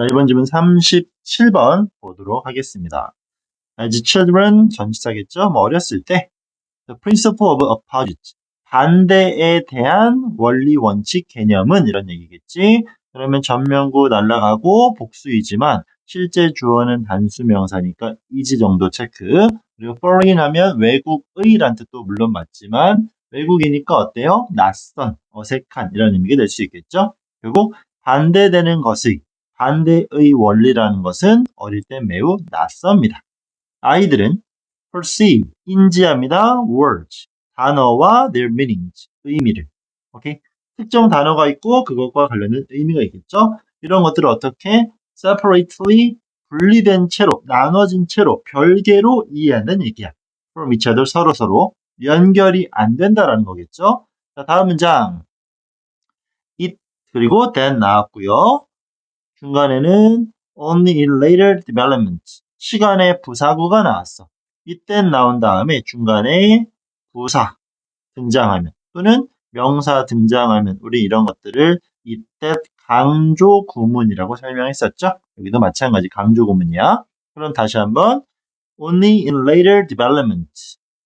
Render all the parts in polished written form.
자, 이번 질문 37번 보도록 하겠습니다. As children, 전치사겠죠? 어렸을 때 The principle of opposite, 반대에 대한 원리, 원칙, 개념은 이런 얘기겠지. 그러면 전면구 날라가고 복수이지만 실제 주어는 단수 명사니까 is 정도 체크. 그리고 foreign 하면 외국의란 뜻도 물론 맞지만 외국이니까 어때요? 낯선, 어색한 이런 의미가 될 수 있겠죠. 결국 반대되는 것의, 반대의 원리라는 것은 어릴 때 매우 낯섭니다. 아이들은 perceive, 인지합니다. words, 단어와 their meanings, 의미를. 오케이? 특정 단어가 있고 그것과 관련된 의미가 있겠죠? 이런 것들을 어떻게 separately, 분리된 채로, 나눠진 채로, 별개로 이해한다는 얘기야. from each other, 서로 연결이 안 된다라는 거겠죠? 자, 다음 문장. it, 그리고 then 나왔고요. 중간에는 only in later development, 시간의 부사구가 나왔어. 이땐 나온 다음에 중간에 부사 등장하면 또는 명사 등장하면 우리 이런 것들을 이때 강조 구문이라고 설명했었죠. 여기도 마찬가지 강조 구문이야. 그럼 다시 한번 only in later development,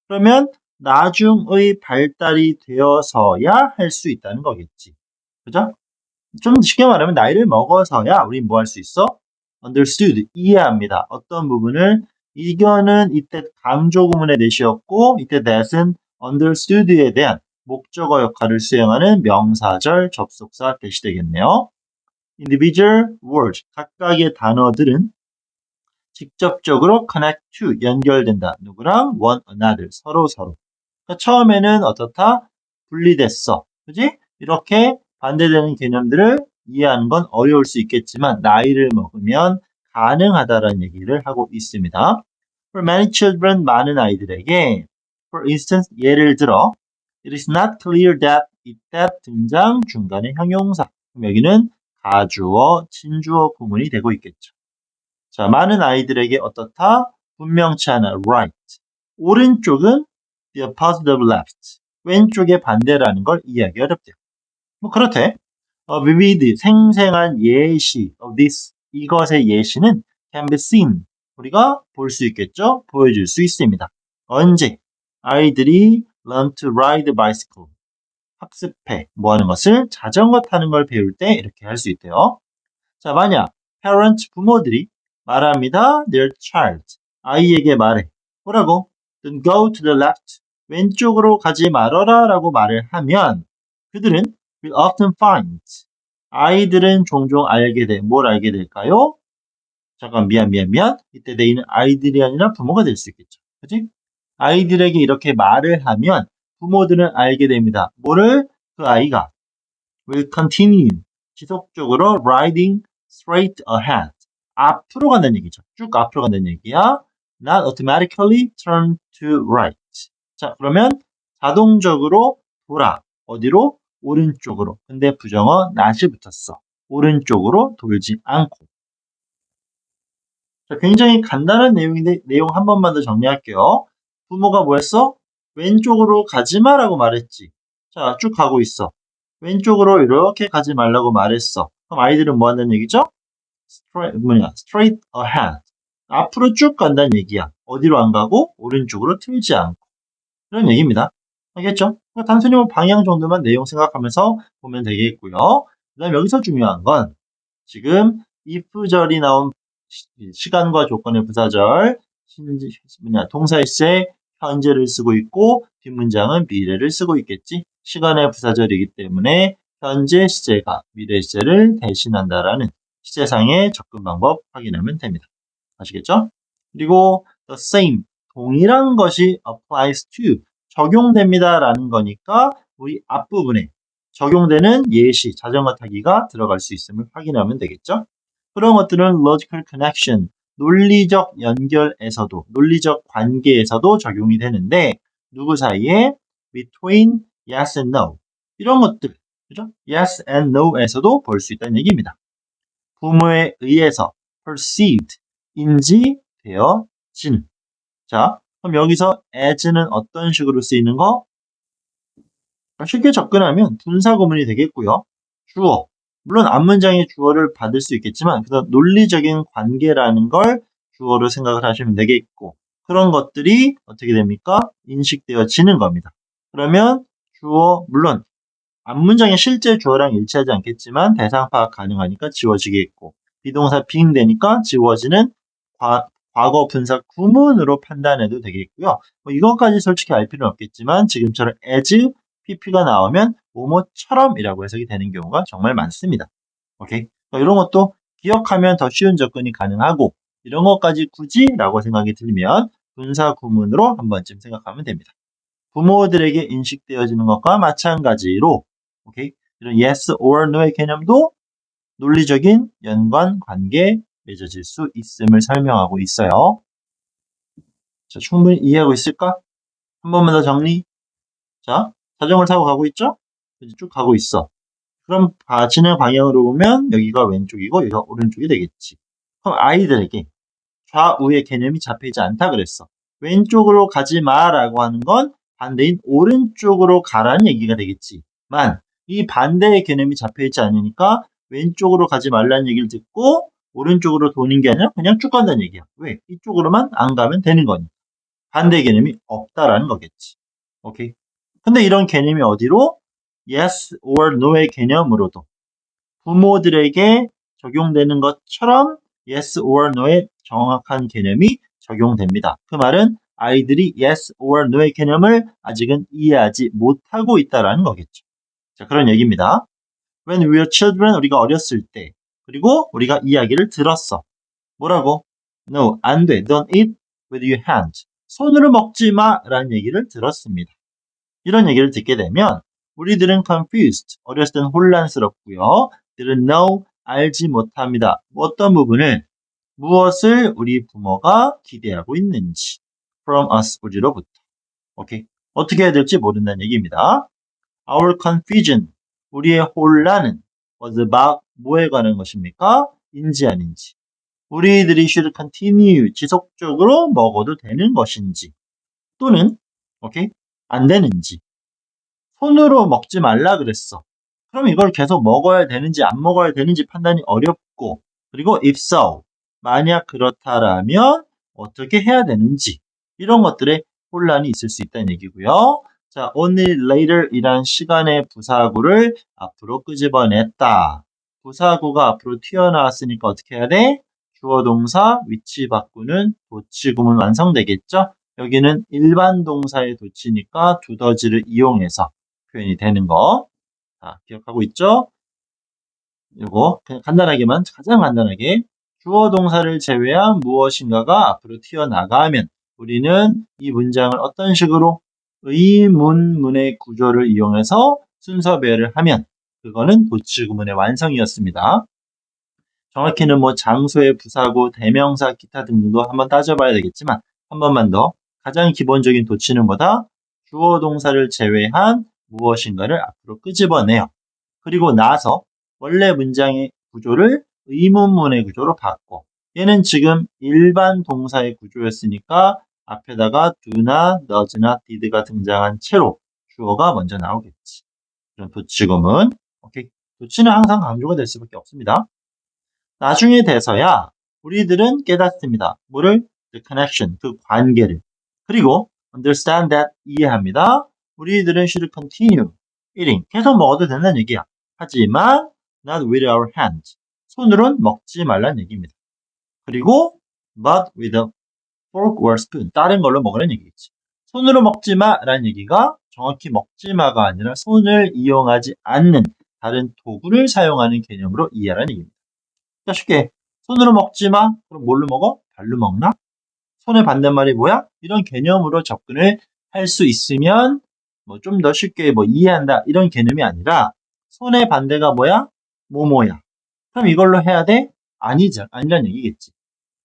그러면 나중의 발달이 되어서야 할 수 있다는 거겠지. 그죠? 좀 쉽게 말하면 나이를 먹어서야 우리 뭐 할 수 있어? understood, 이해합니다. 어떤 부분을. 이거는 이때 강조 구문의 대시였고 이때 that은 understood에 대한 목적어 역할을 수행하는 명사절 접속사 대시 되겠네요. individual words, 각각의 단어들은 직접적으로 connect to, 연결된다. 누구랑? one another, 서로. 그러니까 처음에는 어떻다? 분리됐어. 그지? 이렇게 반대되는 개념들을 이해하는 건 어려울 수 있겠지만 나이를 먹으면 가능하다라는 얘기를 하고 있습니다. For many children, 많은 아이들에게 for instance, 예를 들어 it is not clear that, that 등장 중간에 형용사. 그럼 여기는 가주어, 진주어 구문이 되고 있겠죠. 자, 많은 아이들에게 어떻다? 분명치 않아, right. 오른쪽은 the opposite of left, 왼쪽의 반대라는 걸 이해하기 어렵대요. 뭐 그렇대. vivid, 생생한 예시 of this, 이것의 예시는 can be seen, 우리가 볼 수 있겠죠? 보여줄 수 있습니다. 언제? 아이들이 learn to ride a bicycle, 학습해, 뭐 하는 것을? 자전거 타는 걸 배울 때 이렇게 할 수 있대요. 자, 만약 parents, 부모들이 말합니다. their child, 아이에게 말해. 뭐라고? Don't go to the left, 왼쪽으로 가지 말아라 라고 말을 하면 그들은 will often find, 아이들은 종종 알게 돼. 뭘 알게 될까요? 잠깐 미안. 이때 내일은 아이들이 아니라 부모가 될 수 있겠죠. 그치? 아이들에게 이렇게 말을 하면 부모들은 알게 됩니다. 뭐를? 그 아이가 will continue, 지속적으로 riding straight ahead, 앞으로 간다는 얘기죠. 쭉 앞으로 간다는 얘기야. Not automatically turn to right. 자, 그러면 자동적으로 돌아. 어디로? 오른쪽으로. 근데 부정어 not이 붙었어. 오른쪽으로 돌지 않고. 자, 굉장히 간단한 내용인데 내용 한 번만 더 정리할게요. 부모가 뭐 했어? 왼쪽으로 가지 마라고 말했지. 자, 쭉 가고 있어. 왼쪽으로 이렇게 가지 말라고 말했어. 그럼 아이들은 뭐 한다는 얘기죠? straight ahead. 앞으로 쭉 간다는 얘기야. 어디로 안 가고? 오른쪽으로 틀지 않고. 그런 얘기입니다. 알겠죠? 단순히 뭐 방향 정도만 내용 생각하면서 보면 되겠고요. 그 다음 여기서 중요한 건 지금 if절이 나온 시간과 조건의 부사절, 동사의 시 현재를 쓰고 있고 뒷문장은 미래를 쓰고 있겠지. 시간의 부사절이기 때문에 현재 시제가 미래 시제를 대신한다라는 시제상의 접근 방법 확인하면 됩니다. 아시겠죠? 그리고 the same, 동일한 것이 applies to, 적용됩니다 라는 거니까 우리 앞부분에 적용되는 예시, 자전거 타기가 들어갈 수 있음을 확인하면 되겠죠? 그런 것들은 logical connection, 논리적 연결에서도, 논리적 관계에서도 적용이 되는데 누구 사이에? between yes and no, 이런 것들, 그죠? yes and no에서도 볼 수 있다는 얘기입니다. 부모에 의해서 perceived, 인지되어진. 자, 그럼 여기서 as는 어떤 식으로 쓰이는 거? 쉽게 접근하면 분사 구문이 되겠고요. 주어, 물론 앞문장의 주어를 받을 수 있겠지만 그래서 논리적인 관계라는 걸 주어로 생각을 하시면 되겠고 그런 것들이 어떻게 됩니까? 인식되어지는 겁니다. 그러면 주어 물론 앞문장의 실제 주어랑 일치하지 않겠지만 대상 파악 가능하니까 지워지겠고 비동사 being 되니까 지워지는 과거 분사 구문으로 판단해도 되겠고요. 뭐 이것까지 솔직히 알 필요는 없겠지만 지금처럼 as, pp가 나오면 뭐뭐처럼이라고 해석이 되는 경우가 정말 많습니다. 오케이? 이런 것도 기억하면 더 쉬운 접근이 가능하고 이런 것까지 굳이라고 생각이 들면 분사 구문으로 한 번쯤 생각하면 됩니다. 부모들에게 인식되어지는 것과 마찬가지로 오케이? 이런 yes or no의 개념도 논리적인 연관 관계 맺어질 수 있음을 설명하고 있어요. 자, 충분히 이해하고 있을까? 한 번만 더 정리. 자, 자전거를 타고 가고 있죠? 쭉 가고 있어. 그럼 진행 방향으로 보면 여기가 왼쪽이고 여기가 오른쪽이 되겠지. 그럼 아이들에게 좌우의 개념이 잡혀있지 않다 그랬어. 왼쪽으로 가지 마라고 하는 건 반대인 오른쪽으로 가라는 얘기가 되겠지만 이 반대의 개념이 잡혀있지 않으니까 왼쪽으로 가지 말라는 얘기를 듣고 오른쪽으로 도는 게 아니라 그냥 쭉 간다는 얘기야. 왜? 이쪽으로만 안 가면 되는 거니까. 반대 개념이 없다라는 거겠지. 오케이? 근데 이런 개념이 어디로? yes or no의 개념으로도 부모들에게 적용되는 것처럼 yes or no의 정확한 개념이 적용됩니다. 그 말은 아이들이 yes or no의 개념을 아직은 이해하지 못하고 있다는 거겠죠. 자, 그런 얘기입니다. When we were children, 우리가 어렸을 때 그리고 우리가 이야기를 들었어. 뭐라고? No, 안 돼. Don't eat with your hands. 손으로 먹지 마 라는 얘기를 들었습니다. 이런 얘기를 듣게 되면 우리들은 confused, 어렸을 때는 혼란스럽고요. 들은 know, 알지 못합니다. 어떤 부분을, 무엇을 우리 부모가 기대하고 있는지 from us, 우리로부터. 오케이. 어떻게 해야 될지 모른다는 얘기입니다. Our confusion, 우리의 혼란은 was about 뭐에 관한 것입니까? 인지 아닌지. 우리들이 should continue, 지속적으로 먹어도 되는 것인지 또는 오케이? 안 되는지. 손으로 먹지 말라 그랬어. 그럼 이걸 계속 먹어야 되는지 안 먹어야 되는지 판단이 어렵고 그리고 if so, 만약 그렇다라면 어떻게 해야 되는지 이런 것들에 혼란이 있을 수 있다는 얘기고요. 자, only later 이란 시간의 부사구를 앞으로 끄집어냈다. 부사구가 앞으로 튀어나왔으니까 어떻게 해야 돼? 주어 동사 위치 바꾸는 도치구문 완성되겠죠? 여기는 일반 동사의 도치니까 두더지를 이용해서 표현이 되는 거. 자, 기억하고 있죠? 이거 그냥 간단하게만 가장 간단하게 주어 동사를 제외한 무엇인가가 앞으로 튀어나가면 우리는 이 문장을 어떤 식으로 의문문의 구조를 이용해서 순서 배열을 하면 그거는 도치구문의 완성이었습니다. 정확히는 뭐 장소의 부사구, 대명사, 기타 등등도 한번 따져봐야 되겠지만 한 번만 더 가장 기본적인 도치는 뭐다? 주어 동사를 제외한 무엇인가를 앞으로 끄집어내요. 그리고 나서 원래 문장의 구조를 의문문의 구조로 바꿔. 얘는 지금 일반 동사의 구조였으니까 앞에다가 do나, does나, did가 등장한 채로 주어가 먼저 나오겠지. 이런 도치구문. 오케이. 도치는 항상 강조가 될 수밖에 없습니다. 나중에 돼서야 우리들은 깨닫습니다. 뭐를? The connection, 그 관계를. 그리고 understand that, 이해합니다. 우리들은 should continue eating, 계속 먹어도 된다는 얘기야. 하지만 not with our hands, 손으로는 먹지 말라는 얘기입니다. 그리고 but with a fork or spoon, 다른 걸로 먹으라는 얘기겠지. 손으로 먹지 마라는 얘기가 정확히 먹지 마가 아니라 손을 이용하지 않는 다른 도구를 사용하는 개념으로 이해하라는 얘기입니다. 쉽게 손으로 먹지 마. 그럼 뭘로 먹어? 발로 먹나? 손의 반대말이 뭐야? 이런 개념으로 접근을 할 수 있으면 뭐 좀 더 쉽게 뭐 이해한다 이런 개념이 아니라 손의 반대가 뭐야? 뭐뭐야. 그럼 이걸로 해야 돼? 아니죠. 아니란 얘기겠지.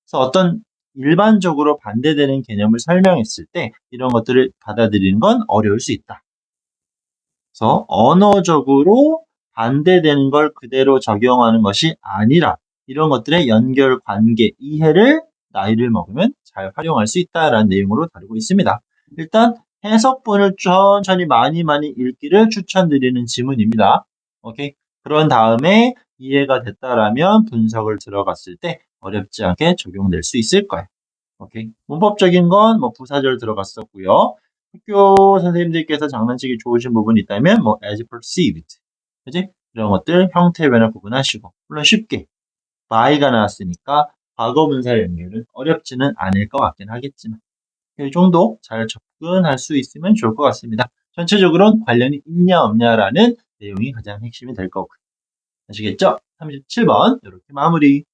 그래서 어떤 일반적으로 반대되는 개념을 설명했을 때 이런 것들을 받아들이는 건 어려울 수 있다. 그래서 언어적으로 반대되는 걸 그대로 적용하는 것이 아니라 이런 것들의 연결, 관계, 이해를 나이를 먹으면 잘 활용할 수 있다라는 내용으로 다루고 있습니다. 일단 해석본을 천천히 많이 읽기를 추천드리는 지문입니다. 오케이. 그런 다음에 이해가 됐다라면 분석을 들어갔을 때 어렵지 않게 적용될 수 있을 거예요. 오케이. 문법적인 건 뭐 부사절 들어갔었고요. 학교 선생님들께서 장난치기 좋으신 부분이 있다면 뭐 as perceived. 그지? 이런 것들 형태 변화 구분하시고 물론 쉽게 by가 나왔으니까 과거 분사 연결은 어렵지는 않을 것 같긴 하겠지만 이 정도 잘 접근할 수 있으면 좋을 것 같습니다. 전체적으로는 관련이 있냐 없냐라는 내용이 가장 핵심이 될 거고요. 아시겠죠? 37번 이렇게 마무리.